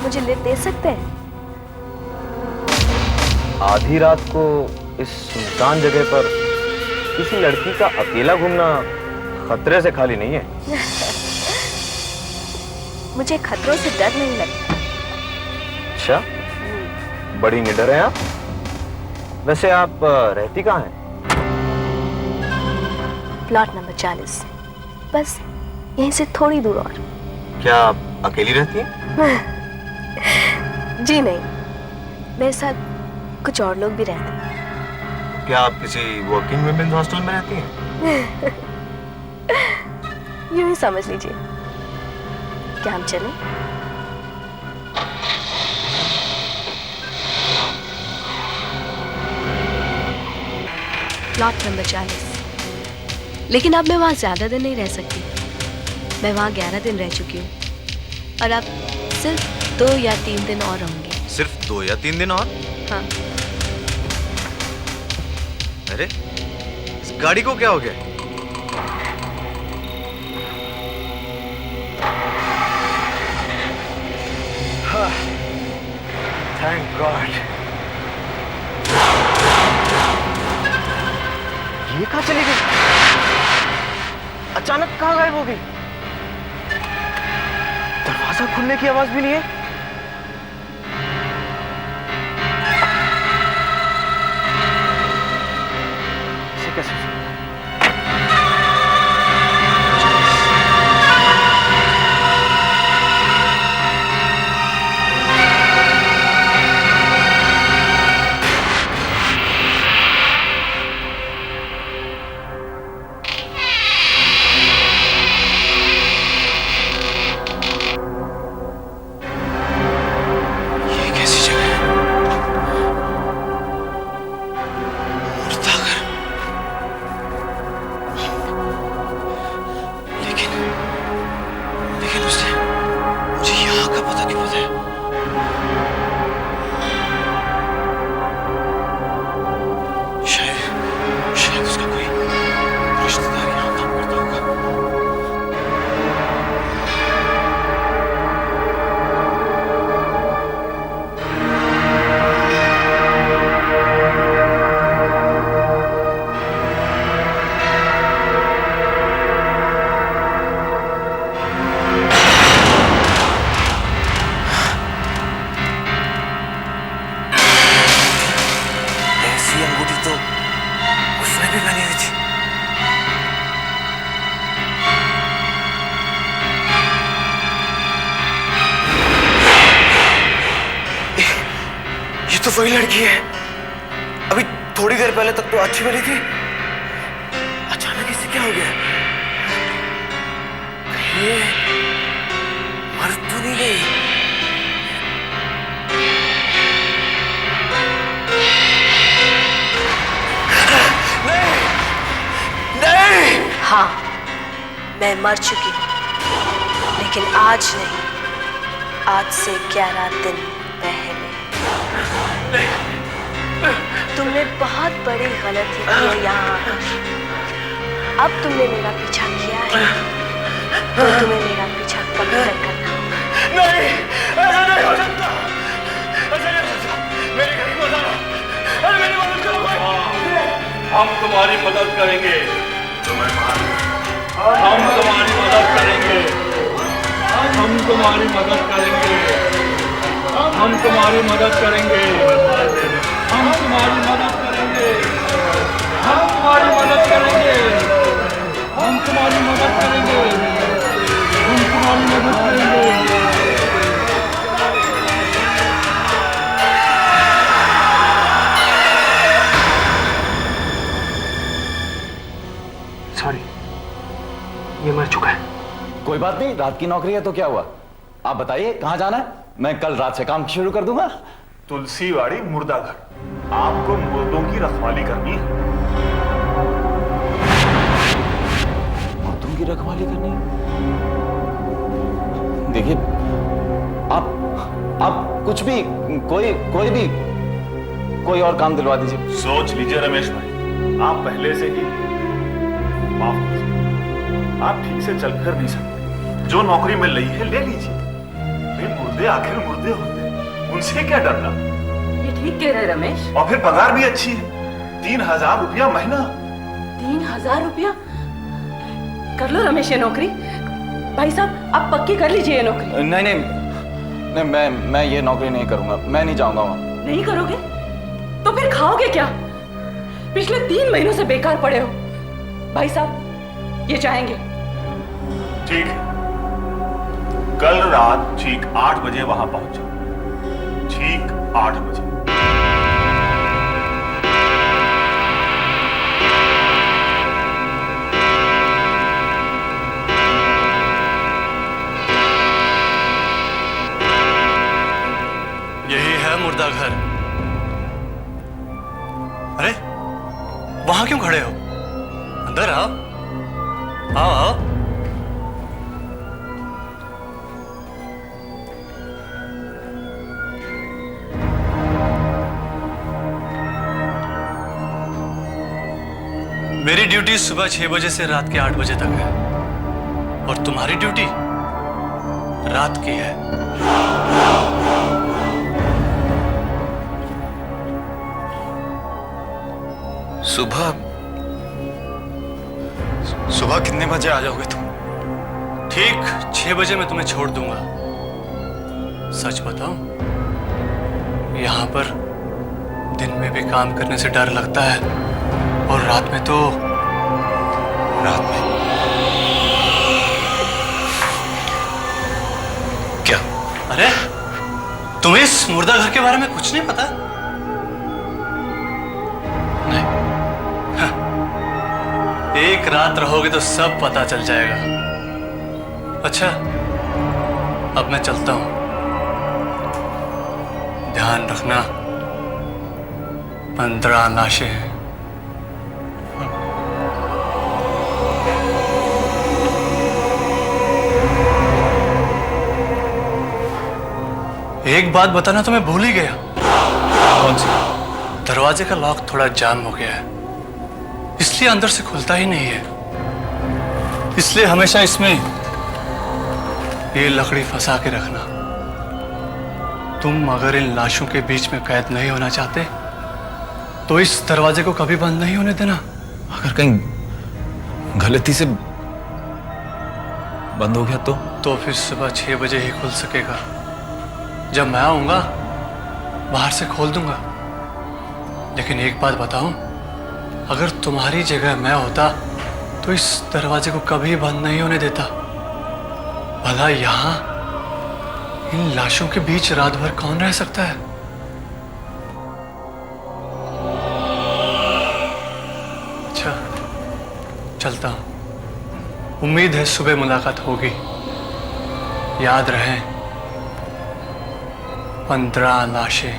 मुझे लिफ्ट दे सकते हैं? आधी रात को इस सुनसान जगह पर किसी लड़की का अकेला घूमना खतरे से खाली नहीं है। मुझे खतरों से डर नहीं लगता। अच्छा, बड़ी निडर हैं आप। वैसे आप रहती कहाँ हैं? प्लॉट नंबर 40, बस यहीं से थोड़ी दूर और। क्या आप अकेली रहती हैं? जी नहीं, मेरे साथ कुछ और लोग भी रहते हैं। क्या आप किसी वर्किंग वुमेन्स हॉस्टल में रहती हैं? यूं ही समझ लीजिए। क्या हम चलें? Plot number 40। लेकिन अब मैं वहां ज्यादा दिन नहीं रह सकती। मैं वहां 11 दिन रह चुकी हूँ और अब सिर्फ 2 या 3 दिन और रहूंगी। सिर्फ 2 या 3 दिन और? हाँ। अरे, इस गाड़ी को क्या हो गया? Thank God. ये कहाँ चली गई? अचानक कहाँ गायब हो गई? दरवाजा खुलने की आवाज भी नहीं है। कैसे? ये कैसी जगह है? मुर्दाघर। लेकिन उसने मुझे यहाँ का पता क्यों बताया? शायद उसका कोई रिश्तेदार यहाँ काम करता होगा। अंगूठी तो उसने भी पहनी हुई थी। ये तो वही लड़की है। अभी थोड़ी देर पहले तक तो अच्छी वाली थी, अचानक इससे क्या हो गया? ये मर तो नहीं गई? हाँ, मैं मर चुकी हूँ, लेकिन आज नहीं, आज से 11 दिन पहले। तुमने बहुत बड़ी गलती की है यहाँ आकर। अब तुमने मेरा पीछा किया है, तो तुम्हें मेरा पीछा कभी तक करना होगा। नहीं, ऐसा नहीं हो सकता। ऐसा नहीं हो सकता। मेरे घर को जाना। अरे मेरी मदद करो भाई। हम तुम्हारी मदद करेंगे। हम तुम्हारी मदद करेंगे। हम तुम्हारी मदद करेंगे। हम तुम्हारी मदद करेंगे। हम तुम्हारी मदद करेंगे। हम तुम्हारी मदद करेंगे। हम तुम्हारी मदद करेंगे। हम तुम्हारी मदद करेंगे। सॉरी, ये मर चुका है। कोई बात नहीं, रात की नौकरी है तो क्या हुआ? आप बताइए कहां जाना है, मैं कल रात से काम शुरू कर दूंगा। तुलसीवाड़ी मुर्दाघर, आपको मुर्दों की रखवाली करनी है। मुर्दों की रखवाली करनी है? देखिए, आप कुछ भी, कोई और काम दिलवा दीजिए। सोच लीजिए रमेश भाई, आप पहले से ही माफ कीजिए, आप ठीक से चल फिर नहीं सकते। जो नौकरी मिल रही है ले लीजिए। मुर्दे आखिर मुर्दे होते हैं, उनसे क्या डरना। ये ठीक कह रहे रमेश। और फिर पगार भी अच्छी है, 3000 रुपया महीना। 3000 रुपया? कर लो रमेश ये नौकरी। भाई साहब आप पक्की कर लीजिए ये नौकरी। नहीं नहीं नहीं, मैं ये नौकरी नहीं करूंगा, मैं नहीं जाऊंगा वहां। नहीं करोगे तो फिर खाओगे क्या? पिछले 3 महीनों से बेकार पड़े हो। भाई साहब ये चाहेंगे। ठीक है, कल रात ठीक 8 बजे वहां पहुंच जाओ। ठीक 8 बजे। यही है मुर्दा घर। अरे वहां क्यों खड़े हो? अंदर आओ, आओ आओ। मेरी ड्यूटी सुबह 6 बजे से रात के 8 बजे तक है और तुम्हारी ड्यूटी रात की है। सुबह कितने बजे आ जाओगे तुम? ठीक 6 बजे मैं तुम्हें छोड़ दूंगा। सच बताऊं, यहां पर दिन में भी काम करने से डर लगता है और रात में तो क्या? अरे तुम्हें इस मुर्दा घर के बारे में कुछ नहीं पता? एक रात रहोगे तो सब पता चल जाएगा। अच्छा अब मैं चलता हूं, ध्यान रखना 15 लाशें हैं। एक बात बताना तो मैं भूल ही गया। कौन सी? दरवाजे का लॉक थोड़ा जाम हो गया है, इसलिए अंदर से खुलता ही नहीं है। इसलिए हमेशा इसमें ये लकड़ी फंसा के रखना। तुम अगर इन लाशों के बीच में कैद नहीं होना चाहते तो इस दरवाजे को कभी बंद नहीं होने देना। अगर कहीं गलती से बंद हो गया तो फिर सुबह 6 बजे ही खुल सकेगा। जब मैं आऊंगा बाहर से खोल दूंगा। लेकिन एक बात बताऊं, अगर तुम्हारी जगह मैं होता तो इस दरवाजे को कभी बंद नहीं होने देता। भला यहां इन लाशों के बीच रात भर कौन रह सकता है? अच्छा चलता हूं, उम्मीद है सुबह मुलाकात होगी। याद रहे 15 लाशें।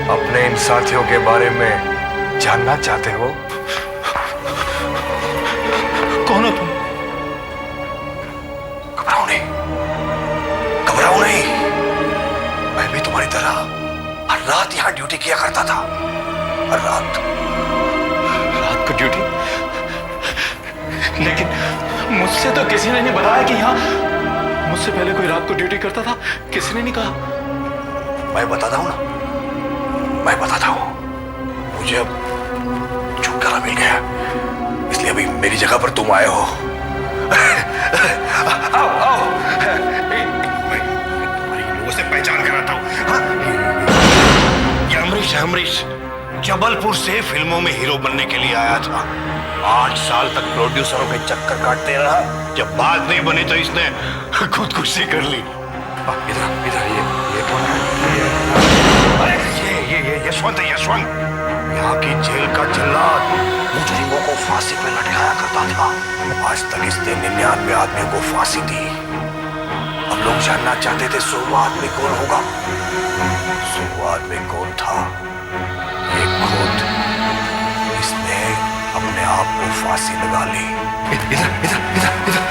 अपने इन साथियों के बारे में जानना चाहते हो? कौन हो तुम? घबराओ नहीं, घबराओ नहीं। मैं भी तुम्हारी तरह हर रात यहां ड्यूटी किया करता था। हर रात को ड्यूटी? लेकिन मुझसे तो किसी ने नहीं बताया कि यहाँ मुझसे पहले कोई रात को ड्यूटी करता था। किसी ने नहीं कहा। मैं बताता हूं ना, मैं बताता हूं। मुझे अब छुटकारा मिल गया, इसलिए अभी मेरी जगह पर तुम आए हो। आओ आओ, मैं तुम्हारी लोगों से पहचान कराता हूं। ये अमरीश है, अमरीश। जबलपुर से फिल्मों में हीरो बनने के लिए आया था। 8 साल तक प्रोड्यूसरों के चक्कर काटते रहा। जब बात नहीं बनी तो इसने खुदकुशी कर ली। इधर इधर ये कौन है? अरे ये यशवंत है, यशवंत। यहाँ की जेल का जल्लाद मुजरिमों को फांसी पे लटकाया करता था। आज तक इसने 99 आदमियों को फांसी दी। हम लोग जानना चाहते थे 100 आदमी कौन होगा। 100 आदमी कौन था? ये खुद इसने अपने आप को फांसी लगा ली। इधर इधर इधर इधर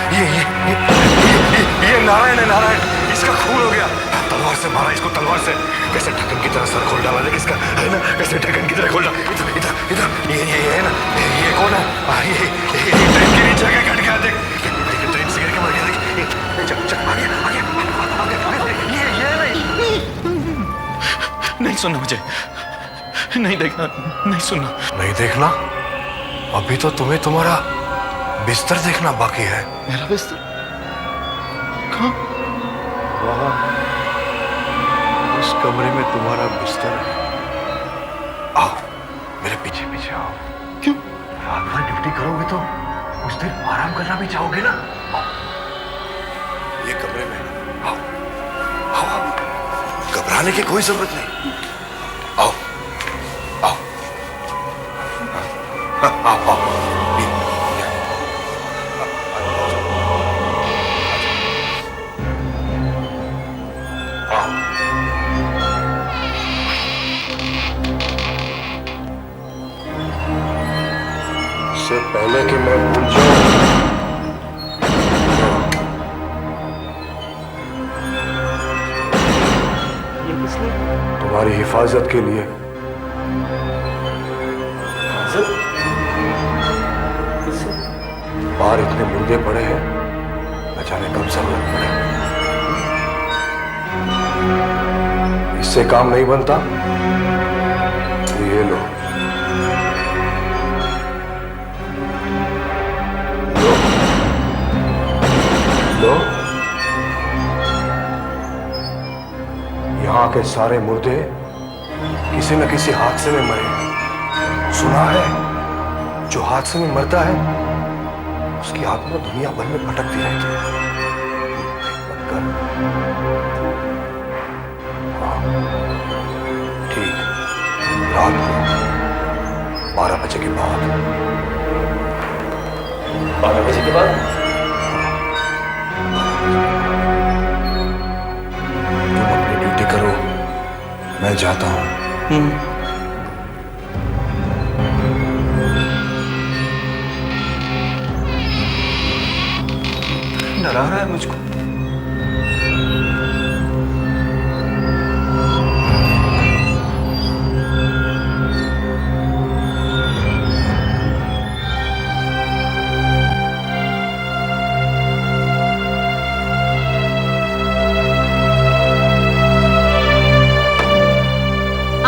ये नारायण है, नारायण। इसका खून हो गया। तलवार से मारा इसको, तलवार से। कैसे ढक्कन की तरह सर खोल डाला लेकिन इसका, है ना? कैसे ढक्कन की तरह खोल डाला। इधर इधर इधर ये है ना? ये कौन है? ये ट्रेन के नीचे के कट गया। देख ट्रेन से गिर के मर गया। देख चल चल आगे आगे ये नहीं सुनना मुझे, नहीं देखना, नहीं सुनना। नहीं देखना? अभी तो तुम्हें तुम्हारा बिस्तर देखना बाकी है। मेरा बिस्तर कहाँ? उस कमरे में तुम्हारा बिस्तर है। आओ मेरे पीछे पीछे आओ। क्यों? रात भर ड्यूटी करोगे तो कुछ देर आराम करना भी चाहोगे ना? आओ ये कमरे में आओ आओ आओ। घबराने की कोई जरूरत नहीं। आओ आओ आओ आओ। इससे पहले कि मैं भूल जाऊं, तुम्हारी हिफाजत के लिए। बाहर इतने मुर्दे पड़े हैं, न जाने कब जरूरत पड़े। इससे काम नहीं बनता तो ये लो लो लो। यहाँ के सारे मुर्दे किसी न किसी हादसे में मरे। सुना है जो हादसे में मरता है उसकी आत्मा दुनिया भर में भटकती रहती है। हाँ, ठीक, रात को 12 बजे के बाद। 12 बजे के बाद? तुम अपनी ड्यूटी करो, मैं जाता हूं। डरा रहा है मुझको।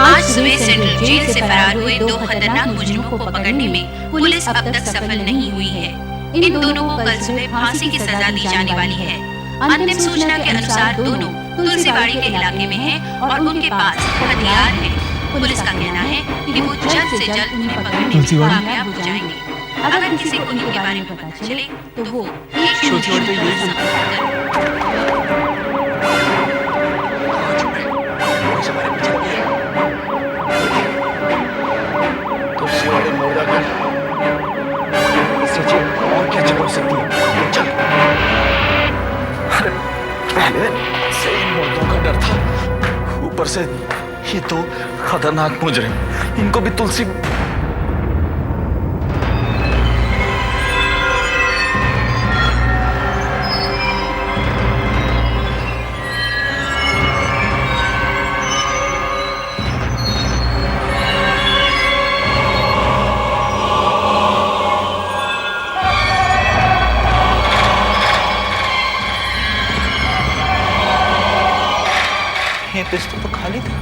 आज सुबह सेंट्रल जेल से फरार हुए 2 खतरनाक मुजरिमों को पकड़ने में पुलिस अब तक सफल नहीं हुई है। इन दोनों को कल सुबह फांसी की सजा दी जाने वाली है। अंतिम सूचना के अनुसार दोनों तुलसीबाड़ी के इलाके में हैं और उनके पास हथियार हैं। पुलिस का कहना है कि वो जल्द से जल्द उन्हें पकड़ने में कामयाब हो जाएंगे। अगर किसी को इनके बारे में पता चले तो वो एक छोटे तुलसीवाड़ी मुर्दा कर और क्या जरूर सकती है। चल। पहले से इन मुर्दों का डर था, ऊपर से ये 2 खतरनाक मुजरिम, इनको भी तुलसी। ये पिस्टल तो खाली था।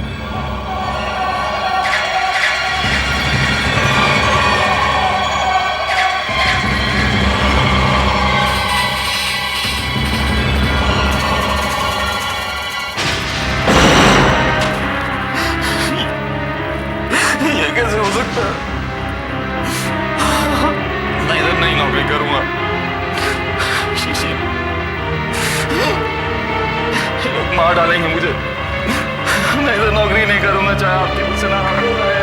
ये कैसे नहीं है मुझे, मैं तो नौकरी नहीं करूंगा चाहे आपकी मुझसे नाराज हो रहे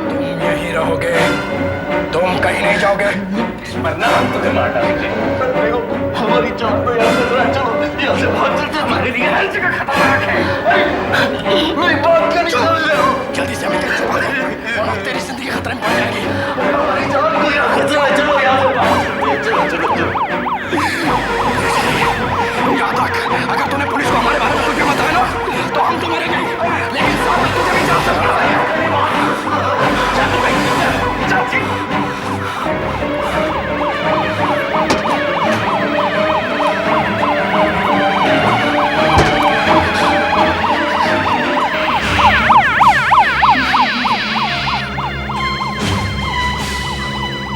तुम यहीं रहोगे, तुम कहीं नहीं जाओगे, वरना हम तुझे मार डालेंगे। देखो हमारी जान तो यहाँ से रह, चलो यहाँ से भाग चलते, हमारे लिए हर जगह खतरनाक है। मेरी बात करनी समझ रहे हो? जल्दी से हमें भागो, वरना तेरी जिंदगी खतरे में पड़ जाएगी। हमारी जान को यहाँ खतरा है, चलो यहाँ से भाग चलते, चलो। याद रख, अगर तूने पुलिस को हमारे बारे में कुछ भी बताया ना, तो हम तो मरेंगे, लेकिन साथ में तुझे भी जान सकता है।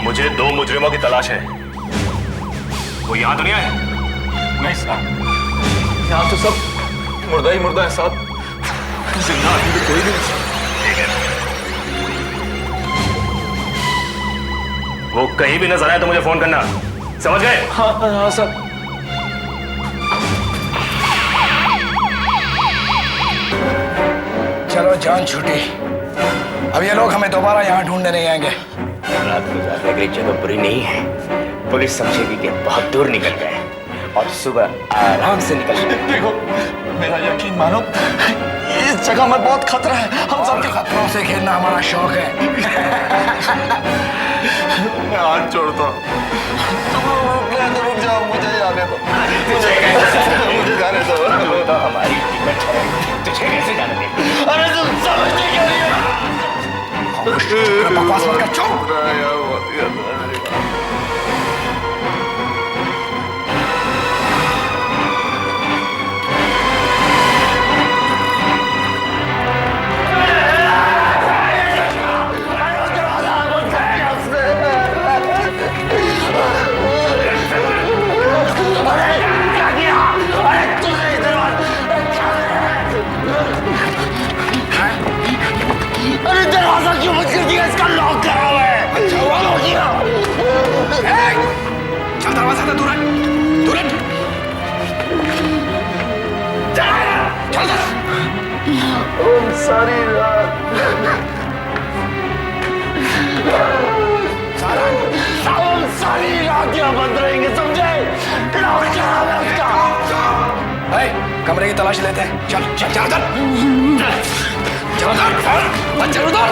मुझे 2 मुजरिमों की तलाश है। वो यहां तो नहीं आए? नहीं साहब, यहाँ तो सब मुर्दा ही मुर्दा है साहब, जिंदा आदमी तो कोई नहीं। ठीक है, वो कहीं भी नजर आए तो मुझे फोन करना, समझ गए? हाँ साहब। चलो जान छूटी, अब ये लोग हमें दोबारा यहाँ ढूंढने नहीं आएंगे। रात गुजारने की जगह बुरी नहीं है, पुलिस समझेगी कि बहुत दूर निकल गए और सुबह आराम से निकल गए। देखो मेरा यकीन मानो, इस जगह में बहुत खतरा है, हम सबके खतरों से खेलना हमारा शौक है। मैं हाथ जोड़ता हूँ, तुम लोग रुक जाओ, मुझे जाने दो, मुझे जाने दो। तो हमारी टिकट है, तुझे कैसे जाने दे? अरे तुम समझते क्यों नहीं हो? बकवास मत कर, चुप। अरे दरवाजा क्यों बंद कर दिया? इसका लॉक करा हुआ है। अच्छा हुआ हो गया। चल दरवाजा से दूर हट, दूर हट। चल सारी रात सारी रात यहाँ बंद रहेंगे, समझे? लॉक करा हुआ है उसका। कमरे की तलाश लेते हैं, चल चल चल चल चल चल उधर।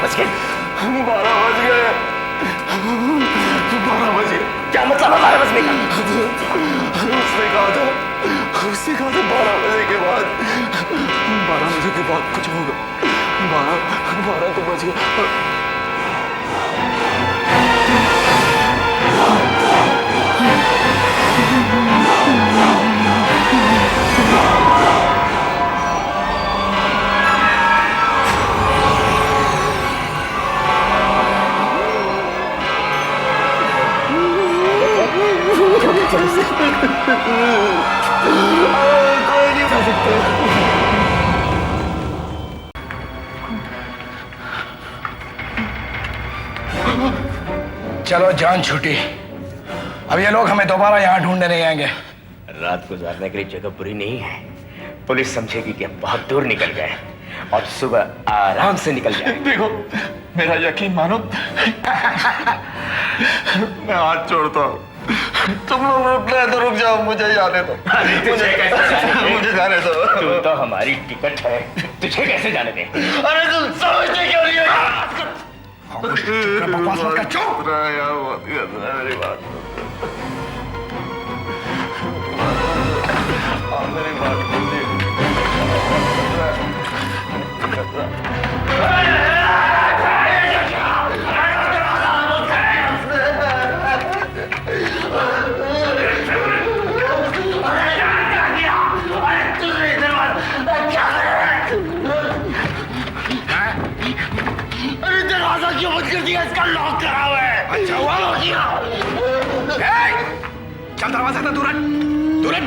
बच गए, 12 बज गए, 12 बज गए। क्या मतलब है 12 बजने का? उसने कहा था 12 बजे के बाद, 12 बजे के बाद कुछ होगा। 12 तो बज गए। कोई नहीं जा सकते। चलो जान छूटी, अब ये लोग हमें दोबारा यहाँ ढूंढने नहीं आएंगे। रात गुजारने के लिए जगह बुरी नहीं है, पुलिस समझेगी कि बहुत दूर निकल गए और सुबह आराम से निकल जाए। देखो मेरा यकीन मानो, मैं हाथ जोड़ता हूँ, तुम लोग रुक रहे तो रुक जाओ, मुझे जाने दो, मुझे जाने दो। तू तो हमारी टिकट है, तुझे कैसे जाने दे? अरे तुम समझते क्यों नहीं हो? बकवास मत कर, चुप। मेरी बात मेरी बात दरवाजा क्यों बंद कर दिया? इसका लॉक करा हुआ है। अच्छा हुआ हो गया। चल दरवाजा से दूर हट, दूर हट।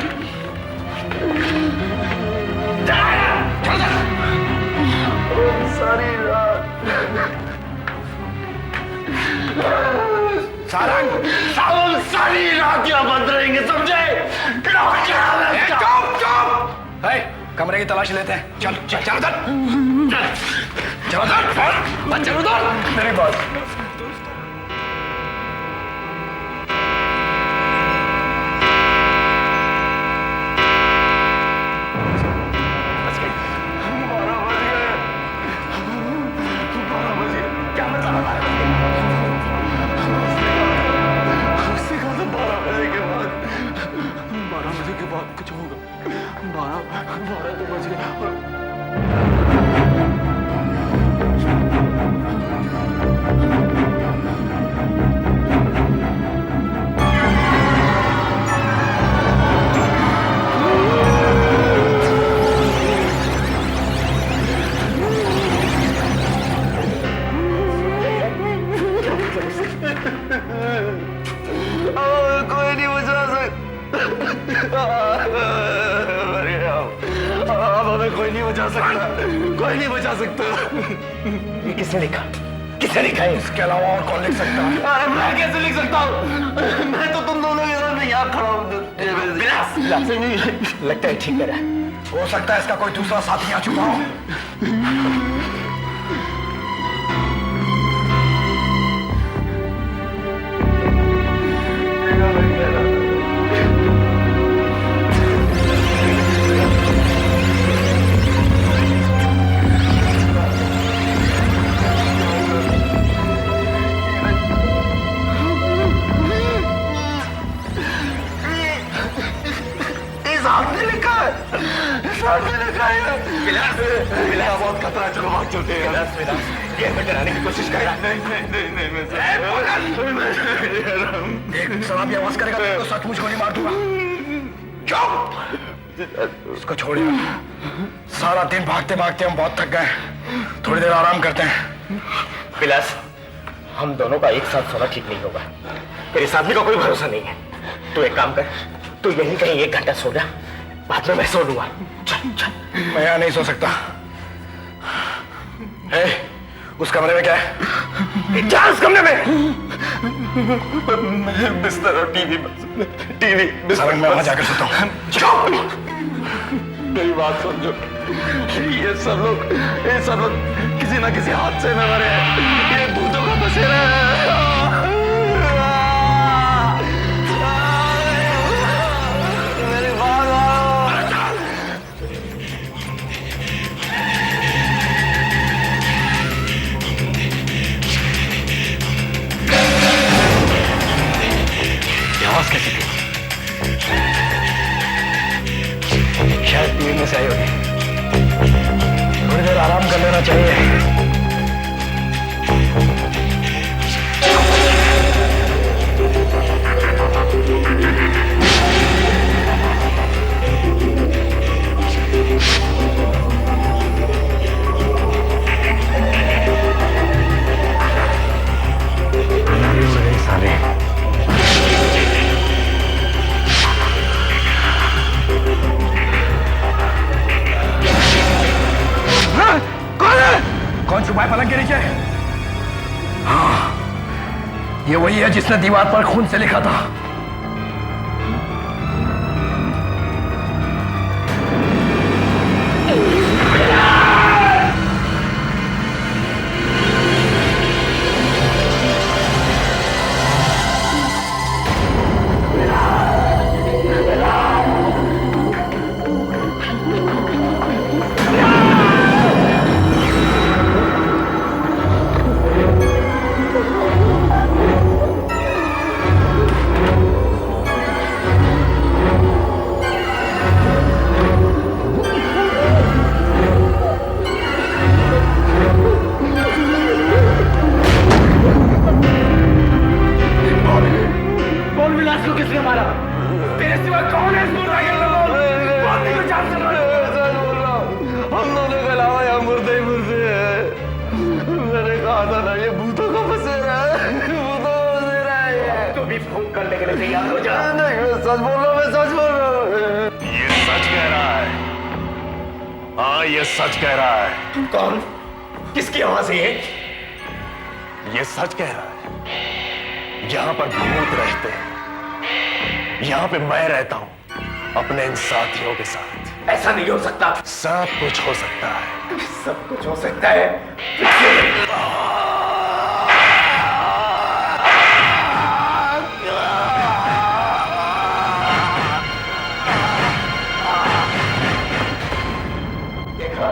कमरे की तलाशी लेते हैं। चल चल चल उधर, चल उधर, चल उधर। मेरी बात किसने लिखा? किसने लिखा है? इसके अलावा और कौन लिख सकता है? अरे मैं कैसे लिख सकता हूँ? मैं तो तुम दोनों के सामने यहाँ खड़ा हूँ। लगता है ठीक करा। हो सकता है इसका कोई दूसरा साथी यहाँ छुपा हो। बहुत खतरा है, चलो भाग चलते हैं। ये हमें डराने की कोशिश करेगा। नहीं एक शराबी आवाज करेगा तो सचमुच गोली मार दूंगा। चुप! इसको छोड़िए। सारा दिन भागते भागते हम बहुत थक गए, थोड़ी देर आराम करते हैं। विलास, हम दोनों का एक साथ सोना ठीक नहीं होगा। मेरे साथी का कोई भरोसा नहीं है। तू एक काम कर, तू यहीं कहीं 1 घंटा सो जा, बाद में मैं सो लूंगा। चल चल। मैं यहाँ नहीं सो सकता। उस कमरे में क्या है? जा उस कमरे में। बिस्तर और टीवी सारंग, मैं वहां जाकर सोता हूँ। मेरी बात समझो, ये सब लोग किसी ना किसी हादसे में मरे हैं। ये भूतों का बसेरा है। मेरी बात आवाज कैसी थी? शायद टीवी में से आई होगी। थोड़ी देर आराम कर लेना चाहिए। कौन छुपा है पलंग के नीचे? हाँ, ये वही है जिसने दीवार पर खून से लिखा था। सच बोल रहा हूं, मैं सच बोल रहा हूं। ये सच कह रहा है। हाँ, ये सच कह रहा है। कौन? किसकी आवाज है ये? ये सच कह रहा है। यहां पर भूत रहते हैं, यहां पे मैं रहता हूं अपने इन साथियों के साथ। ऐसा नहीं हो सकता। सब कुछ हो सकता है। सब कुछ हो सकता है। देखा,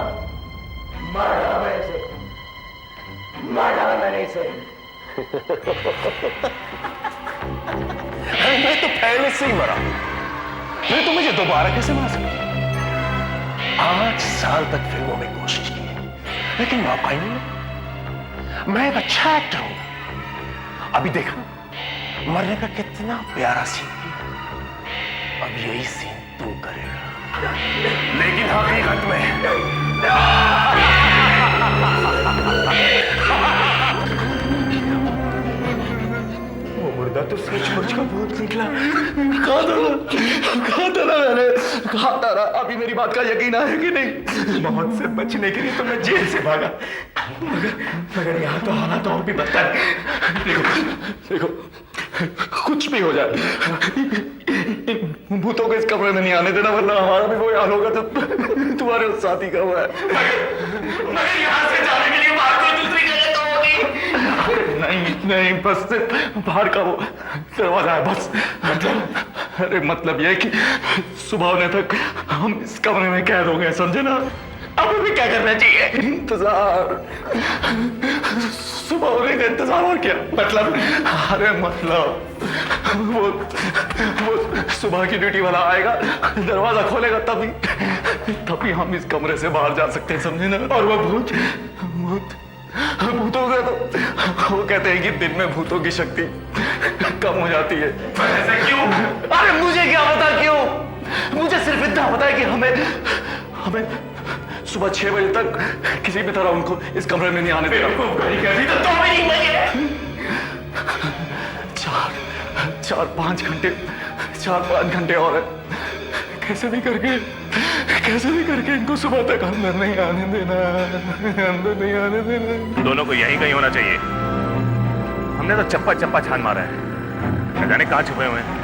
मार डाला मैंने इसे। मैं तो पहले से ही मरा, मैं तो मुझे दोबारा कैसे मार सकता? 8 साल तक फिल्मों में कोशिश की है, लेकिन मौका ही नहीं मिला। मैं एक अच्छा एक्टर हूं। अभी देखा मरने का कितना प्यारा सीन। अब यही सीन तू करेगा, लेकिन हकीकत में वो मुर्दा तो सचमुच का भूत निकला। कहा था अभी मेरी बात का यकीन आया कि नहीं? मौत से बचने के लिए तो मैं जेल से भागा, मगर यहाँ तो हालात और भी बदतर। देखो कुछ भी हो जाए, भूतों को इस कमरे में नहीं आने देना, वरना हमारा भी वही हाल होगा तो तुम्हारे उस साथी का हुआ है। मगर यहाँ से जाने के लिए बाहर कोई दूसरी जगह तो होगी। नहीं, बस बाहर का वो दरवाजा है बस। मतलब यह कि सुबह होने तक हम इस कमरे में कैद हो गए, समझे ना? अब भी क्या करना चाहिए? इंतजार। सुबह होने का इंतजार और क्या? मतलब? अरे मतलब वो सुबह की ड्यूटी वाला आएगा, दरवाजा खोलेगा, तभी हम इस कमरे से बाहर जा सकते हैं, समझे ना? और वो भूतों का तो वो कहते हैं कि दिन में भूतों की शक्ति कम हो जाती है। ऐसा क्यों? अरे मुझे क्या पता क्यों? मुझे सिर्फ इतना पता है कि हमें सुबह 6 बजे तक किसी भी तरह उनको इस कमरे में नहीं आने देना। तो 2 महीने लगे। 4-5 घंटे और है। कैसे भी करके इनको सुबह तक अंदर नहीं आने देना। दोनों को यहीं कहीं होना चाहिए। हमने तो चप्पा छान मारा है, न जाने कहाँ छुपे हुए हैं।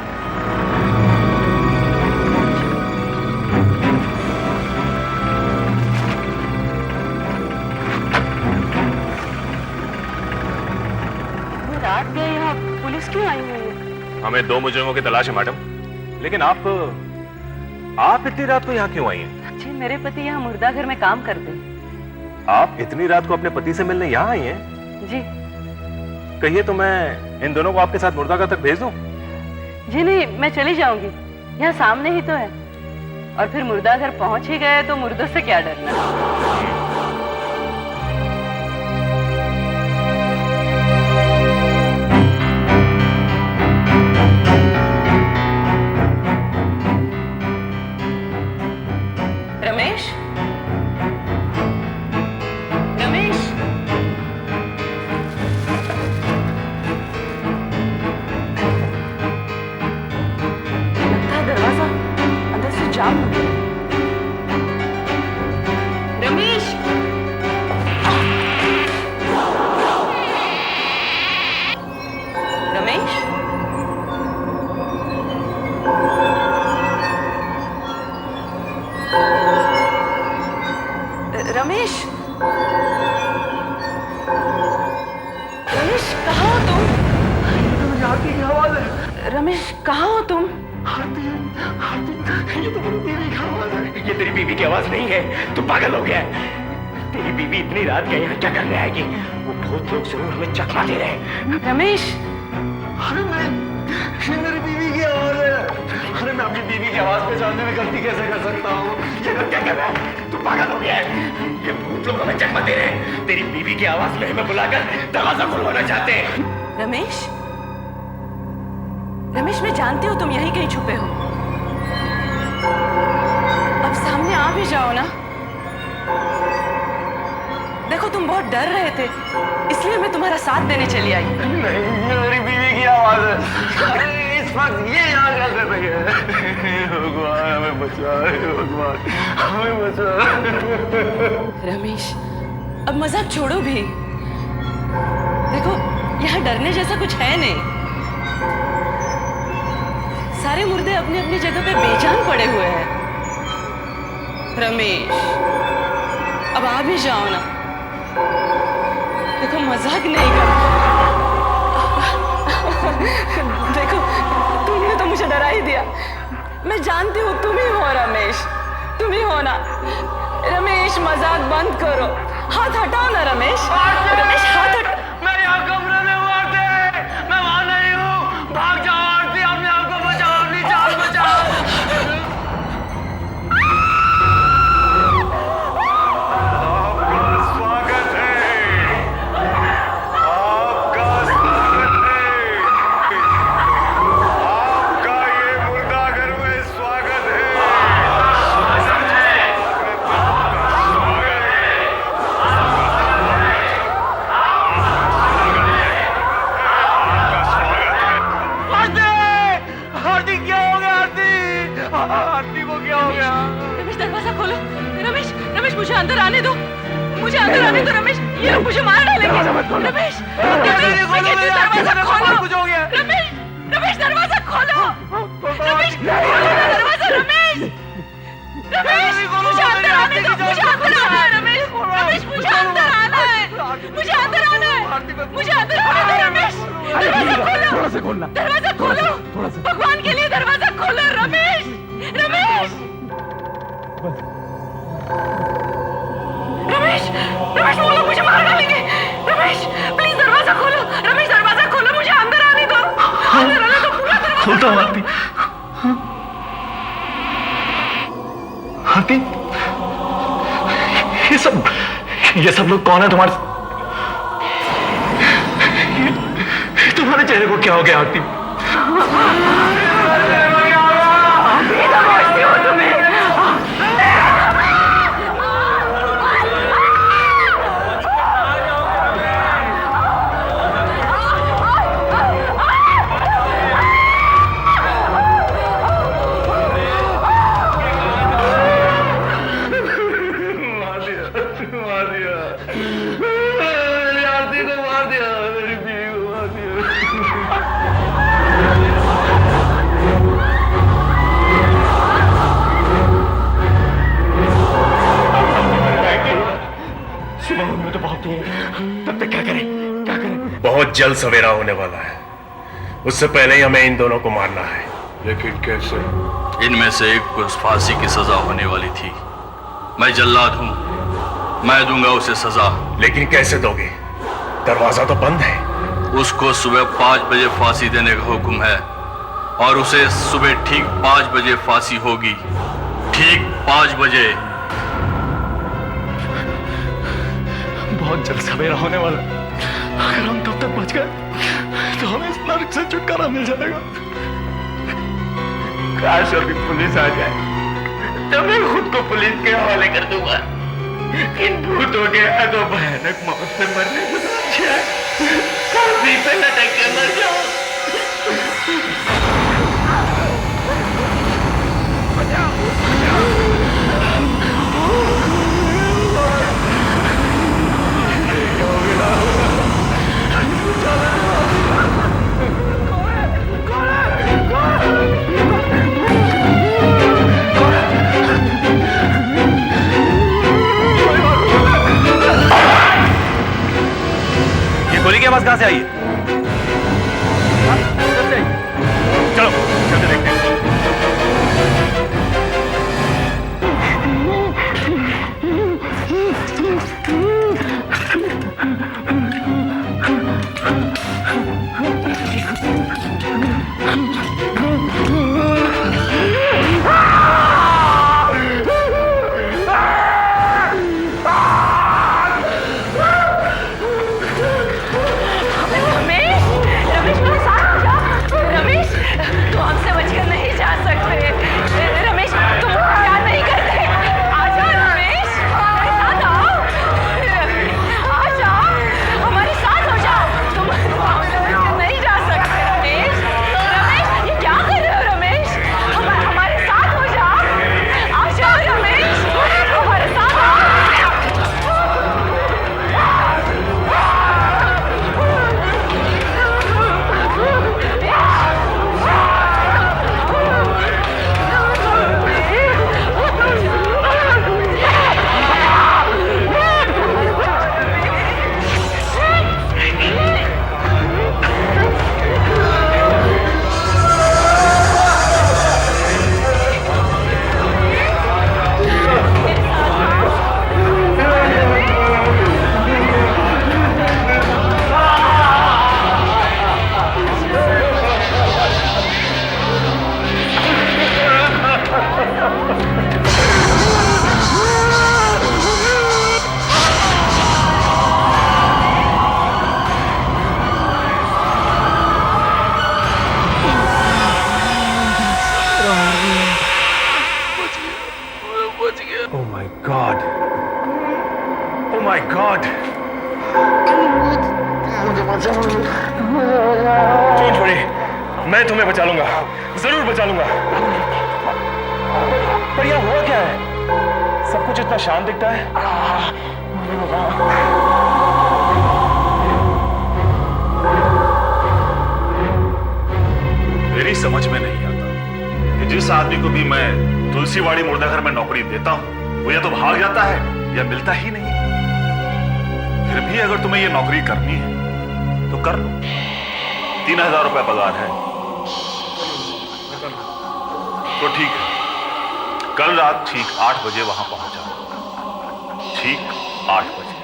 रात गए यहाँ पुलिस क्यों आई हुई है? हमें 2 मुजरिमों की तलाश है मैडम। लेकिन आप इतनी रात को यहाँ क्यों आई हैं? जी मेरे पति यहाँ मुर्दा घर में काम करते हैं। आप इतनी रात को अपने पति से मिलने यहाँ आई हैं? जी। कहिए तो मैं इन दोनों को आपके साथ मुर्दाघर तक भेज दूं? जी नहीं, मैं चली जाऊंगी, यहाँ सामने ही तो है। और फिर मुर्दा घर पहुंच ही गए तो मुर्दों से क्या डरना। रमेश कहाँ हो तुम? आरती, ये तो मेरी बीवी की आवाज है। ये तेरी बीवी की आवाज नहीं है, तू पागल हो गया है। तेरी बीवी इतनी रात गई यहाँ क्या करने आएगी? वो बहुत लोग जरूर हमें चकमा दे रहे हैं। रमेश, अरे ये मेरी बीवी की आवाज है। अरे मैं अपनी बीवी की आवाज पहचानने में गलती कैसे कर सकता हूँ? ये लोग क्या कर रहा है? तू पागल हो गया है। ये भूत लोग हमें चकमा दे रहे हैं। तेरी बीवी की आवाज में हमें बुलाकर दरवाजा खुलवाना चाहते हैं। रमेश, रमेश मैं जानती हूँ तुम यहीं कहीं छुपे हो। अब सामने आ भी जाओ ना। देखो तुम बहुत डर रहे थे, इसलिए मैं तुम्हारा साथ देने चली आई। नहीं, ये मेरी बीवी की आवाज है। अरे इस वक्त ये यहाँ क्या कर रही है? भगवान हमें बचा, भगवान हमें बचा। रमेश अब मजाक छोड़ो भी। देखो यहाँ डरने जैसा कुछ है नहीं। सारे मुर्दे अपनी अपनी जगह पे बेजान पड़े हुए हैं। रमेश, अब आ भी जाओ ना। देखो मजाक नहीं कर। देखो तुमने तो मुझे डरा ही दिया। मैं जानती हूँ तुम ही हो रमेश, तुम ही हो ना। रमेश मजाक बंद करो, हाथ हटाओ ना रमेश। रमेश हाथ हटा। मैं यहाँ कमरे में हूँ आरती, मैं वहाँ नहीं हूँ। भाग जाओ आरती, अपने आप को बचाओ, अपनी जान बचाओ। मुझे अंदर आने दो, मुझे अंदर आने दो रमेश। ये लोग मुझे मार डालेंगे। रमेश दरवाजा खोलो। रमेश, रमेश दरवाजा खोलो। रमेश खोलो ना दरवाजा। रमेश, रमेश मुझे अंदर आने दो, मुझे अंदर आना है। रमेश, रमेश मुझे अंदर आना है, मुझे अंदर आना है, मुझे अंदर आने दो। रमेश दरवाजा खोलो, थोड़ा सा खोलना, दरवाजा खोलो, भगवान के लिए दरवाजा खोलो। रमेश, रमेश, रमेश, रमेश वो लोग मुझे मार डालेंगे। रमेश प्लीज दरवाजा खोलो। रमेश दरवाजा खोलो, मुझे अंदर आने दो, अंदर आने दो। पूरा दरवाजा खोलता हूँ आरती। आरती, ये सब लोग कौन है तुम्हारे? तुम्हारे चेहरे को क्या हो गया आरती? तब तक क्या करें, क्या करें? बहुत जल्द सवेरा होने वाला है, उससे पहले ही हमें इन दोनों को मारना है। लेकिन कैसे? इनमें से एक को फांसी की सजा होने वाली थी। मैं जल्लाद हूं, मैं दूंगा उसे सजा। लेकिन कैसे दोगे? दरवाजा तो बंद है। उसको सुबह 5 बजे फांसी देने का हुक्म है और उसे सुबह ठीक 5 बजे फांसी होगी। ठीक 5 बजे। बहुत जल्द सवेरा होने वाला। अगर हम तब तक बच गए तो हमें इस नर्क से छुटकारा मिल जाएगा। काश अभी पुलिस आ जाए तो मैं खुद को पुलिस के हवाले कर दूंगा। इन भूतों के हाथों भयानक मौत से मरने से अच्छा फांसी पे लटक के मर जाओ। ये गोली की आवाज कहां से आई है? चलो डोंट वरी, मैं तुम्हें बचा लूंगा, जरूर बचा लूंगा। पर यह हुआ क्या है? सब कुछ इतना शांत दिखता है। मेरी समझ में नहीं आता कि जिस आदमी को भी मैं तुलसीवाड़ी मुर्दाघर में नौकरी देता हूं, वो या तो भाग जाता है या मिलता ही नहीं। फिर भी अगर तुम्हें ये नौकरी करनी है तो कर लो। 3000 रुपए पगार है। तो ठीक है, कल रात ठीक 8 बजे वहां पहुंच जाओ। ठीक 8 बजे।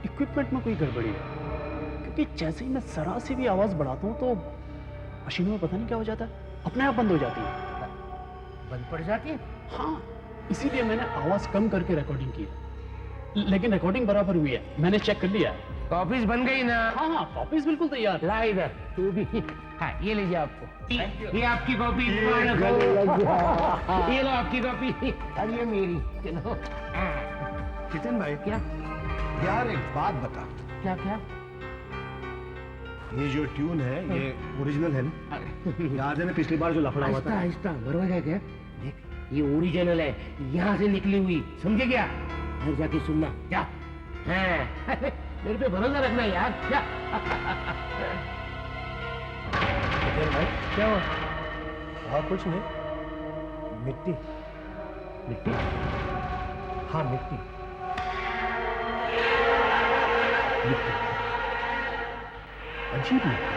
इक्विपमेंट में कोई गड़बड़ी है, क्योंकि जैसे ही मैं जरा सी भी आवाज बढ़ाता हूँ तो मशीनों में पता नहीं क्या हो जाता है, अपने आप बंद हो जाती है। बंद पड़ जाती है? हाँ, इसीलिए मैंने आवाज कम करके रिकॉर्डिंग की है, लेकिन रिकॉर्डिंग बराबर हुई है, मैंने चेक कर लिया है। कॉपीज बन गई ना? हाँ हाँ, कॉपीज बिल्कुल तैयार। ला इधर तू भी। हाँ, ये लीजिए आपको, ये आपकी कॉपी, ये लो आपकी कॉपी, और ये मेरी। चलो। कितन भाई, क्या यार एक बात बता। क्या क्या? ये जो ट्यून है ये ओरिजिनल है ना? याद है ना पिछली बार जो लफड़ा हुआ था? आहिस्ता बरोबर है क्या? देख, ये ओरिजिनल है, यहाँ से निकली हुई, समझे क्या? घर जाके सुनना, जा। हाँ, मेरे पे भरोसा रखना यार, जा। भाई क्या हुआ? और कुछ नहीं, मिट्टी। मिट्टी? हाँ मिट्टी। अजीब मिट्टी,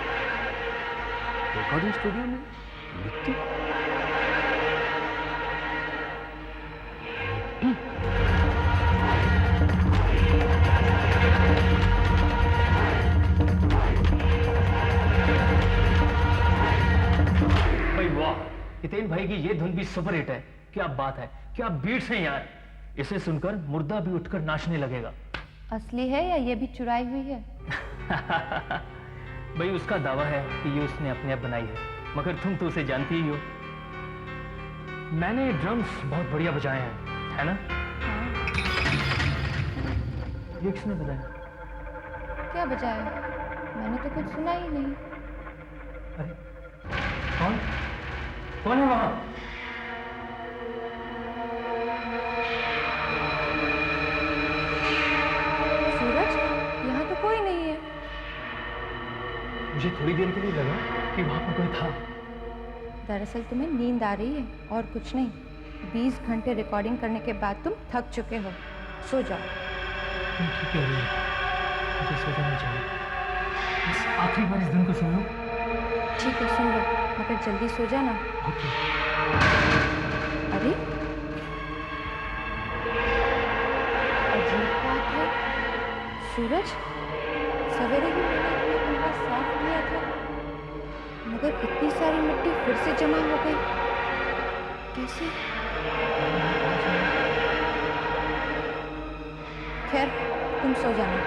रिकॉर्डिंग स्टूडियो में मिट्टी। भाई वाह, हितेन भाई की ये धुन भी सुपर हिट है। क्या बात है, क्या बीट्स हैं यार। इसे सुनकर मुर्दा भी उठकर नाचने लगेगा। असली है या ये भी चुराई हुई है? भाई उसका दावा है कि ये उसने अपने आप बनाई है, मगर तुम तो उसे जानती ही हो। मैंने ड्रम्स बहुत बढ़िया बजाए हैं, है ना? हाँ। ये किसने बजाया? क्या बजाया? मैंने तो कुछ सुना ही नहीं। अरे कौन कौन है वहां? सूरज, यहाँ तो कोई नहीं है। मुझे थोड़ी देर के लिए लगा कि वहां पर कोई था। दरअसल तुम्हें नींद आ रही है और कुछ नहीं। 20 घंटे रिकॉर्डिंग करने के बाद तुम थक चुके हो, सो जाओ। तुम ठीक कह रही हो, मुझे सो जाना चाहिए। बस आखिरी बार इस दिन को सुन लो। ठीक है, सुन लो, मगर जल्दी सो जाना। ओके। अरे अजीब बात है, सूरज, सवेरे भी मैंने अपना कमरा साफ किया था, मगर इतनी सारी मिट्टी फिर से जमा हो गई। कैसे? खैर, तुम सो जाना।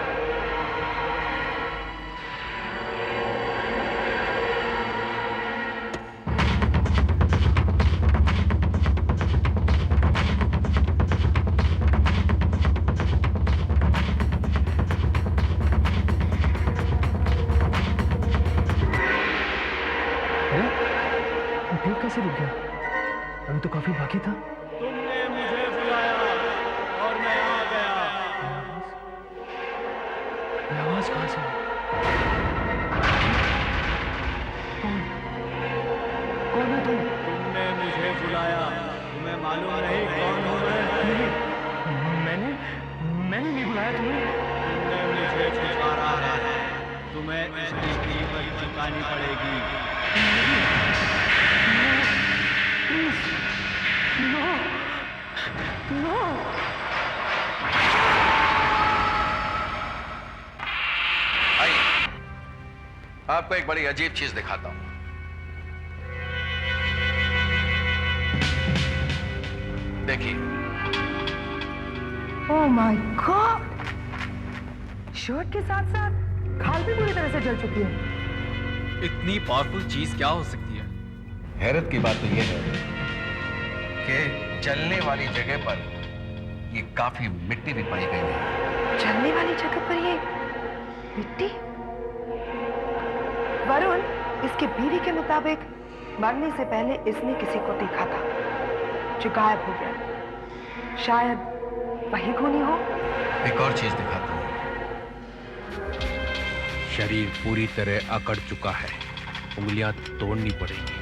कैसे रुक गया? अभी तो काफी बाकी था। तुमने मुझे बुलाया और मैं आ गया। ये आवाज कहां से? कौन है तुम? तुमने मुझे बुलाया, तुम्हें मालूम नहीं कौन हूं मैं? मैंने नहीं बुलाया तुम्हें। तुमने मुझे पुकारा है, तुम्हें इसकी कीमत चुकानी पड़ेगी। No! आइए, आपको एक बड़ी अजीब चीज दिखाता हूं। देखिए। ओह माय गॉड, शर्ट के साथ साथ खाल भी पूरी तरह से जल चुकी है। इतनी पावरफुल चीज क्या हो सकती है? हैरत की बात तो यह है कि चलने वाली जगह पर ये काफी मिट्टी भी पाई गई है। चलने वाली जगह पर ये मिट्टी? वरुण, इसके बीवी के मुताबिक मरने से पहले इसने किसी को देखा था जो गायब हो गया। शायद वही खूनी हो। एक और चीज दिखाता हूं। शरीर पूरी तरह अकड़ चुका है, उंगलियां तोड़नी पड़ेंगी।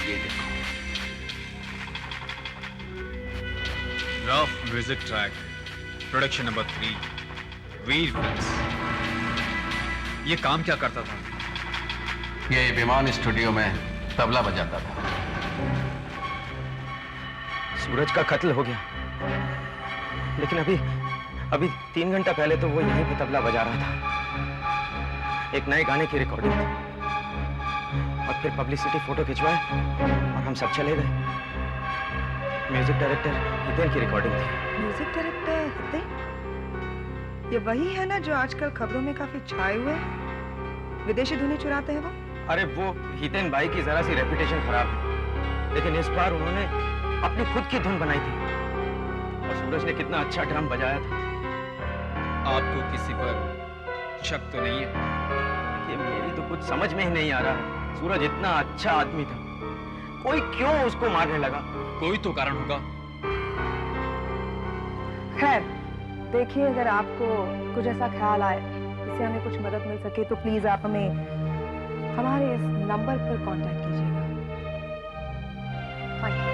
ये देखो। Rough music track, production number 3, वीर फिल्म्स। ये काम क्या करता था? ये विमान स्टूडियो में तबला बजाता था। सूरज का कत्ल हो गया, लेकिन अभी 3 घंटा पहले तो वो यहीं पे तबला बजा रहा था। एक नए गाने की रिकॉर्डिंग थी और फिर पब्लिसिटी फोटो खिंचवाए और हम सब चले गए। म्यूजिक डायरेक्टर हितेन की रिकॉर्डिंग थी। Music director Hiten? ये वही है ना जो आजकल खबरों में काफी छाए हुए हैं? विदेशी धुनें चुराते हैं वो? अरे वो हितेन भाई की जरा सी रेपुटेशन खराब है, लेकिन इस बार उन्होंने अपनी खुद की धुन बनाई थी और सूरज ने कितना अच्छा ड्रम बजाया था। आपको किसी पर शक तो नहीं है? ये मेरी तो कुछ समझ में ही नहीं आ रहा। सूरज इतना अच्छा आदमी था, कोई क्यों उसको मारने लगा? कोई तो कारण होगा। खैर देखिए, अगर आपको कुछ ऐसा ख्याल आए जिससे हमें कुछ मदद मिल सके तो प्लीज आप हमें हमारे इस नंबर पर कांटेक्ट कीजिएगा। Thank you.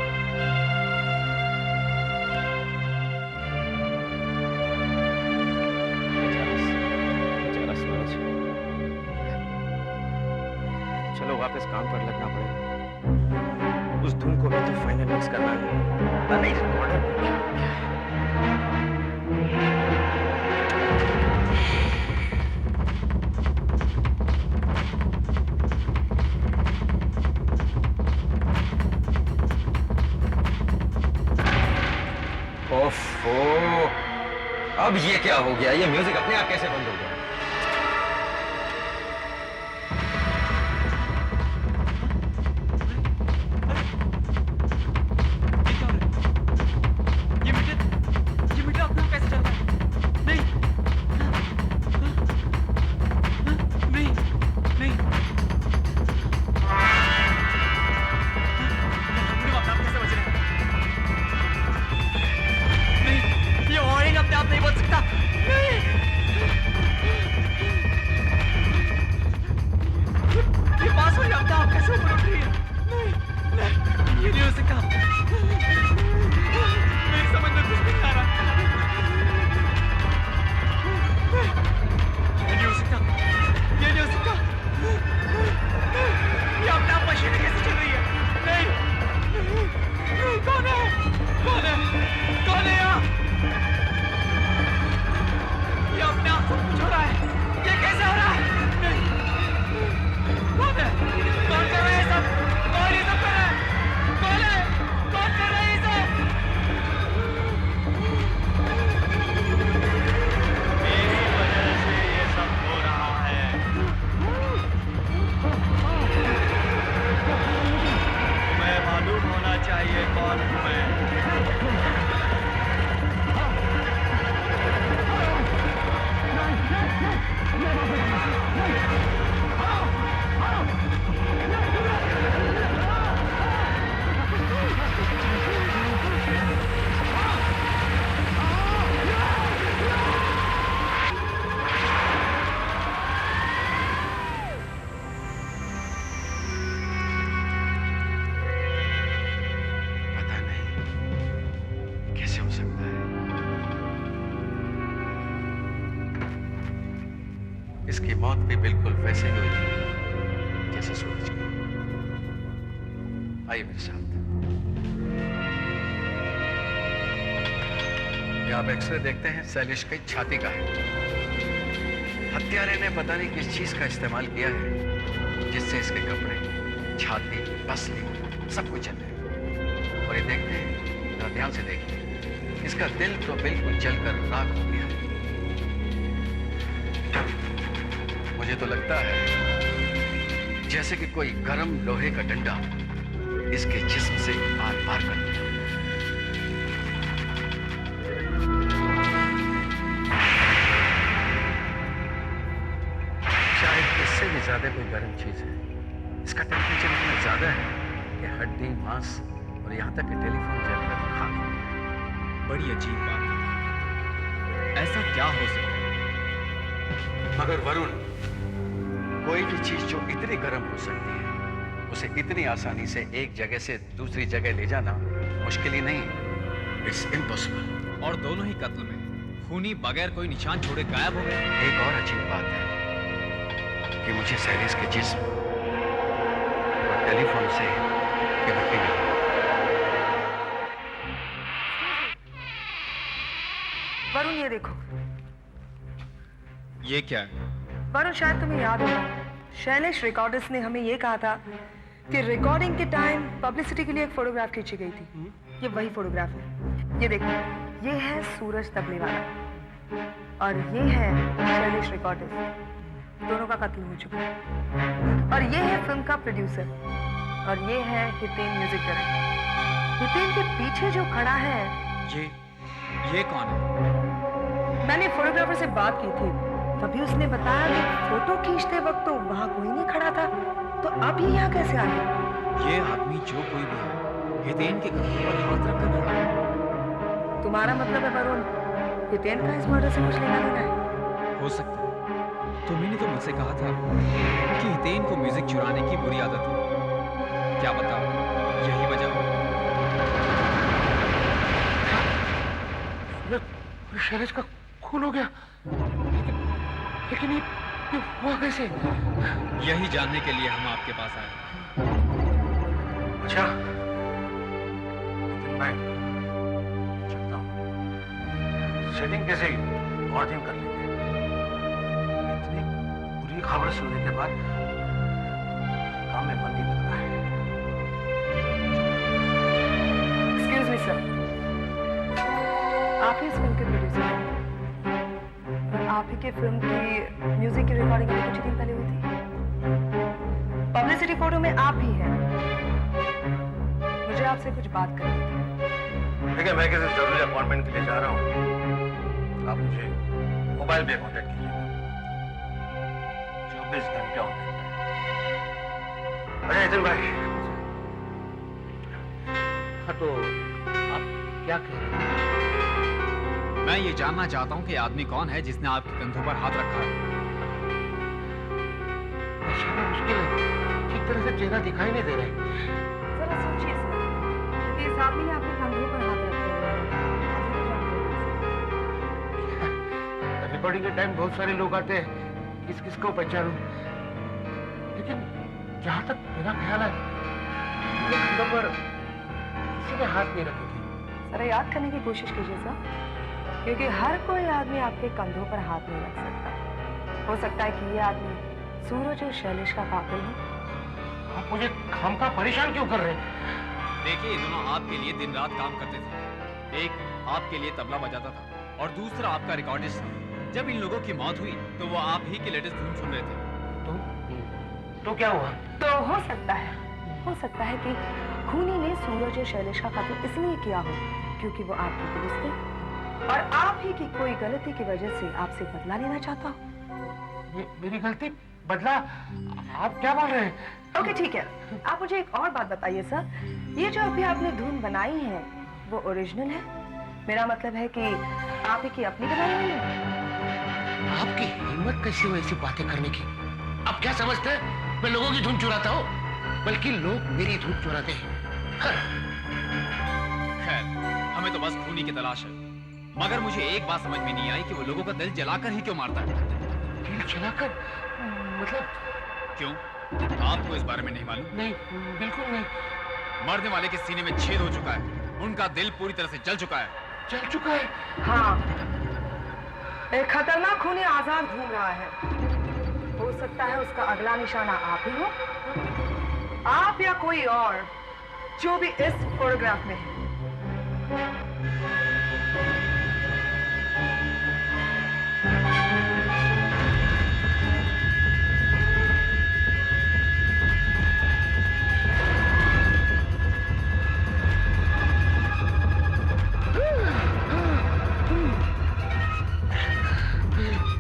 बेचारा सूरज। चलो वापस काम पर लगना पड़ेगा। उस धुन को भी तो फाइनल मिक्स करना है। नहीं रिकॉर्डर ओफो, अब ये क्या हो गया? ये म्यूजिक अपने आप कैसे बंद हो गया? ये मीटर अपना कैसे चल रहा है? नहीं अपने आप कैसे बच रहे हैं? ये वायरिंग अपने आप नहीं बच सकता। नहीं, ये बांसुरी अपने आप कैसे ऊपर उठ रही है? नहीं, ये नहीं हो सकता। मेरी समझ में कुछ नहीं आ रहा। ये नहीं हो सकता, ये नहीं हो सकता। ये अपने आप मशीन कैसे चल रही है? नहीं, कौन है? कौन है? कौन है यहाँ? ये अपने आप सब कुछ हो रहा है। ये कैसे हो रहा है? नहीं, कौन है? कौन कर रहा है सब? कौन ये सब कर रहा है? कौन है? कौन कर रहा है ये सब? मेरी वजह से ये सब हो रहा है। तुम्हें मालूम होना चाहिए कौन हूं मैं। पता नहीं कैसे हो सकता है। इसकी मौत भी बिल्कुल वैसे ही हुई जैसे सूरज की। आइए मेरे साथ। ये आप एक्सरे देखते हैं, शैलेश की छाती का है। हत्यारे ने पता नहीं किस चीज का इस्तेमाल किया है जिससे इसके कपड़े, छाती, पसली सब कुछ जल गए। और ये देखते हैं, जरा ध्यान से देखिए, इसका दिल तो बिल्कुल जलकर राख हो गया है। मुझे तो लगता है जैसे कि कोई गर्म लोहे का डंडा इसके जिस्म से आर पार कर दिया। शायद इससे भी ज्यादा कोई गर्म चीज है। इसका टेम्परेचर इतना ज्यादा है कि हड्डी, मांस और यहां तक कि टेलीफोन जलकर खाक हो गया। बड़ी अजीब बात है, ऐसा क्या हो सकता है? मगर वरुण, कोई भी चीज जो इतनी गर्म हो सकती है उसे इतनी आसानी से एक जगह से दूसरी जगह ले जाना मुश्किल ही नहीं, इट्स इम्पॉसिबल। और दोनों ही कत्ल में खूनी बगैर कोई निशान छोड़े गायब हो गए। एक और अजीब बात है कि मुझे शैलेश के जिस्म और टेलीफोन से ये मिट्टी मिली। वरुण ये देखो। ये क्या है? वरुण शायद तुम्हें याद होगा, शैलेश रिकॉर्डर्स ने हमें ये कहा था कि रिकॉर्डिंग के टाइम पब्लिसिटी के लिए एक फोटोग्राफ खींची गई थी। ये वही फोटोग्राफ है। ये देखो, ये है सूरज तबले वाला और ये है शैलेश रिकॉर्डर्स। दोनों का कत्ल हो चुका है। और ये है फिल्म का प्रोड्यूसर और ये है हितेन म्यूजिक डायरेक्टर। हितेन के पीछे जो खड़ा है, ये कौन है? मैंने फोटोग्राफर से बात की थी, तभी उसने बताया कि फोटो खींचते वक्त तो वहां कोई नहीं खड़ा था, तो अब ये यहाँ कैसे आ गया? ये आदमी जो कोई भी है, हितेन के कंधे पर हाथ रखकर खड़ा है। तुम्हारा मतलब है वरुण, हितेन का इस मर्डर से कुछ लेना देना है? हो सकता है। तुम्ही तो मुझसे कहा था कि हितेन को म्यूजिक चुराने की बुरी आदत है। क्या पता यही वजह हो। शैलेश का खून हो गया, लेकिन ये हुआ कैसे? यही जानने के लिए हम आपके पास आए। अच्छा, मैं चलता हूँ। सेटिंग कैसे और दिन कर लेंगे। इतनी बुरी खबर सुनने के बाद काम में मन नहीं लग रहा है। एक्सक्यूज मी सर, आप ही इस फिल्म के प्रोड्यूसर हैं? आप ही के फिल्म की म्यूजिक की रिकॉर्डिंग अभी कुछ दिन पहले हुई थी। पब्लिसिटी फोटो में आप ही हैं। मुझे आपसे कुछ बात करनी थी। देखिए, मैं किसी जरूरी अपॉइंटमेंट के लिए जा रहा हूँ। आप मुझे मोबाइल पे कॉन्टेक्ट कीजिएगा। 24 घंटे ऑन रहता है। अरे नितिन भाई, हाँ तो आप क्या कह रहे हैं? मैं ये जानना चाहता हूँ कि आदमी कौन है जिसने आपके कंधों पर हाथ रखा है। मुश्किल है, ठीक तरह से चेहरा दिखाई नहीं दे रहा। जरा सोचिए सर, क्योंकि इस आदमी ने आपके कंधों पर हाथ रखे हुए। रिकॉर्डिंग के टाइम बहुत सारे लोग आते हैं, किस किस को पहचानूं, लेकिन जहां तक मेरा ख्याल है मेरे कंधों पर किसी ने हाथ नहीं रखे थे। जरा याद करने की कोशिश कीजिए सर, क्योंकि हर कोई आदमी आपके कंधों पर हाथ नहीं रख सकता। हो सकता है कि ये आदमी सूरज और शैलेश का कातिल हो। आप मुझे खामखा परेशान क्यों कर रहे हैं? देखिए, ये दोनों आपके लिए दिन रात काम करते थे। एक आपके लिए तबला बजाता था और दूसरा आपका रिकॉर्डिस्ट था। जब इन लोगों की मौत हुई तो वो आप ही की लेटेस्ट धुन सुन रहे थे। तो क्या हुआ? तो हो सकता है कि खूनी ने सूरज और शैलेश का कत्ल इसलिए किया हो क्योंकि वो आपके पुलिस थे और आप ही की कोई गलती की वजह से आपसे बदला लेना चाहता हो। मेरी गलती? बदला? आप क्या बोल रहे हैं? ओके ठीक है, आप मुझे एक और बात बताइए सर, ये जो अभी आपने धुन बनाई है वो ओरिजिनल है? मेरा मतलब है कि आप ही की अपनी बनाई हुई है? आपकी हिम्मत कैसी हुई ऐसी बातें करने की? आप क्या समझते हैं मैं लोगों की धुन चुराता हूँ? बल्कि लोग मेरी धुन चुराते हैं। खैर, हमें तो बस खूनी की तलाश है। मगर मुझे एक बात समझ में नहीं आई कि वो लोगों का दिल जलाकर ही क्यों मारता है। दिल जलाकर? मतलब क्यों? आपको इस बारे में नहीं मालूम? नहीं, बिल्कुल नहीं। मरने वाले के सीने में छेद हो चुका है, उनका दिल पूरी तरह से जल चुका है। चल चुका है। हाँ, एक खतरनाक खूनी आजाद घूम रहा है। हो सकता है उसका अगला निशाना आप ही हो, आप या कोई और जो भी इस फोटोग्राफ में है।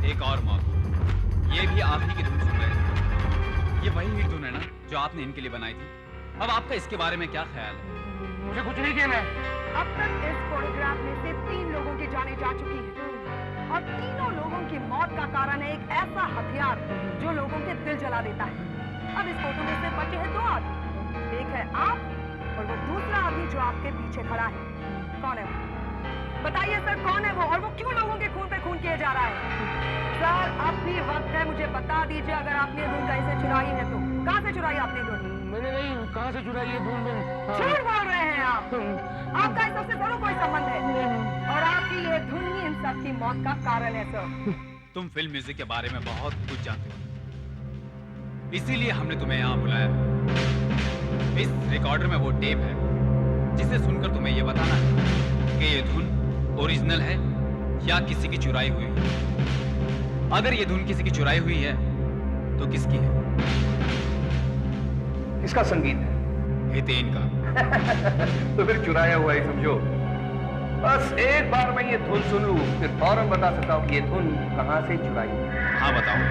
एक और मौत, ये भी आप ही की धुन सुन रहे हैं। ये वही हिट धुन है ना जो आपने इनके लिए बनाई थी। अब आपका इसके बारे में क्या ख्याल है? मुझे कुछ नहीं कहना है। अब तक इस फोटोग्राफ में से 3 लोगों की जानें जा चुकी हैं और तीनों लोगों की मौत का कारण है एक ऐसा हथियार जो लोगों के दिल जला देता है। अब इस फोटो में से बचे हैं 2 आदमी, एक है आप और वो दूसरा आदमी जो आपके पीछे खड़ा है। कौन है वो? बताइए सर, कौन है वो और वो क्यों लोगों के खून पे खून किए जा रहा है? सर, अब भी वक्त है, मुझे बता दीजिए अगर आपने धुन कैसे चुराई है तो। कहाँ से चुराई आपने धुन? मैंने नहीं, कहाँ से चुराई है धुन? झूठ बोल रहे हैं आप। आपका इस सबसे जरूर कोई संबंध है और आपकी ये धुन ही इन सब की मौत का कारण है सर। तुम फिल्म म्यूजिक के बारे में बहुत कुछ जानते हो, इसीलिए हमने तुम्हें यहाँ बुलाया। इस रिकॉर्डर में वो टेप है जिसे सुनकर तुम्हें ये बताना है कि ये धुन ओरिजिनल है या किसी की चुराई हुई है। अगर ये धुन किसी की चुराई हुई है तो किसकी है? इसका संगीत है। हितेन का। तो फिर चुराया हुआ ही समझो। बस एक बार मैं ये धुन सुन लूं फिर फौरन बता सकता हूँ कि ये धुन कहाँ से चुराई है। हाँ बताओ।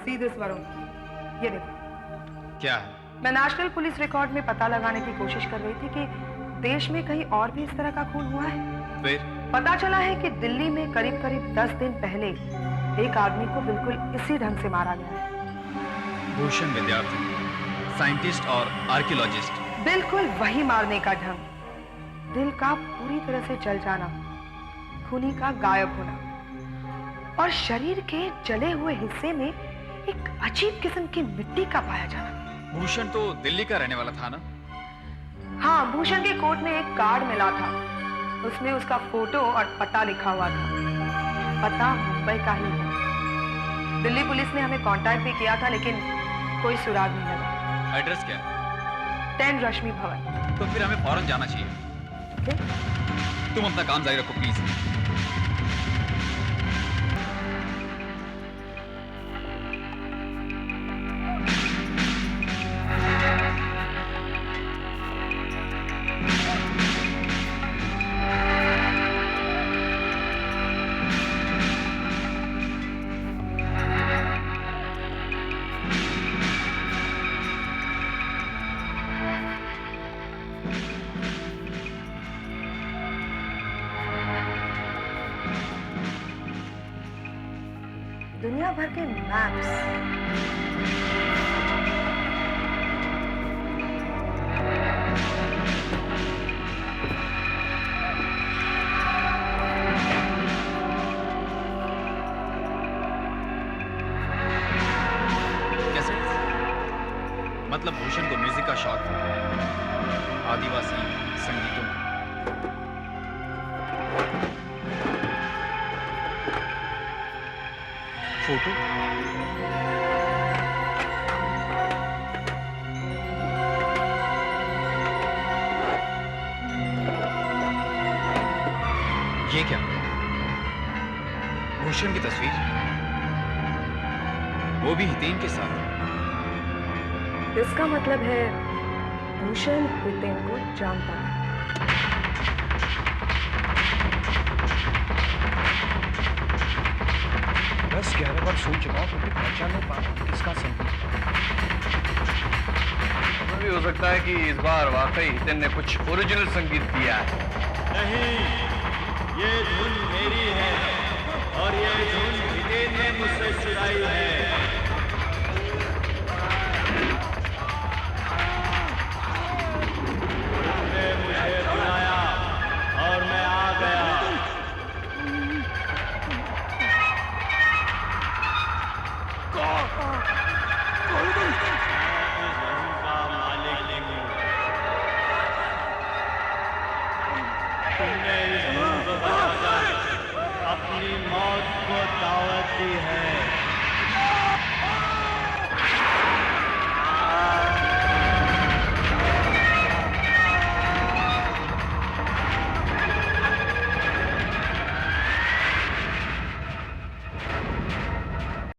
सीधे स्वरों, ये देखो। क्या है? मैं नेशनल पुलिस रिकॉर्ड में पता लगाने की कोशिश कर रही थी कि देश में कहीं और भी इस तरह का खून हुआ है। फिर पता चला है कि दिल्ली में करीब करीब 10 दिन पहले एक आदमी को बिल्कुल इसी ढंग से मारा गया है। भूषण विद्यार्थी, साइंटिस्ट और आर्कियोलॉजिस्ट। बिल्कुल वही मारने का ढंग, दिल का पूरी तरह से जल जाना, खूनी का गायब होना और शरीर के जले हुए हिस्से में एक अजीब किस्म की मिट्टी का पाया जाना। भूषण तो दिल्ली का रहने वाला था ना? हाँ, भूषण के कोट में एक कार्ड मिला था, उसमें उसका फोटो और पता लिखा हुआ था। पता मुंबई का ही है। दिल्ली पुलिस ने हमें कांटेक्ट भी किया था लेकिन कोई सुराग नहीं लगा। एड्रेस क्या है? 10 रश्मि भवन। तो फिर हमें फौरन जाना चाहिए। तुम अपना काम जारी रखो प्लीज। दुनिया भर के मैप्स, मतलब भूषण को म्यूजिक का शौक था, आदिवासी संगीतों का। फोटो ये क्या? भूषण की तस्वीर, वो भी हितेन के साथ। इसका मतलब है भूषण हितेन को जानता है। बस 11 बार सुन चुका हूँ क्योंकि पहचान नहीं पा रहा किसका संगीत। ऐसा भी हो सकता है कि इस बार वाकई हितेन ने कुछ ओरिजिनल संगीत दिया है। नहीं, ये धुन मेरी है और ये धुन हितेन ने मुझसे चुराई है। तुमने इस मुल्क को बचाकर अपनी मौत को दावत दी है।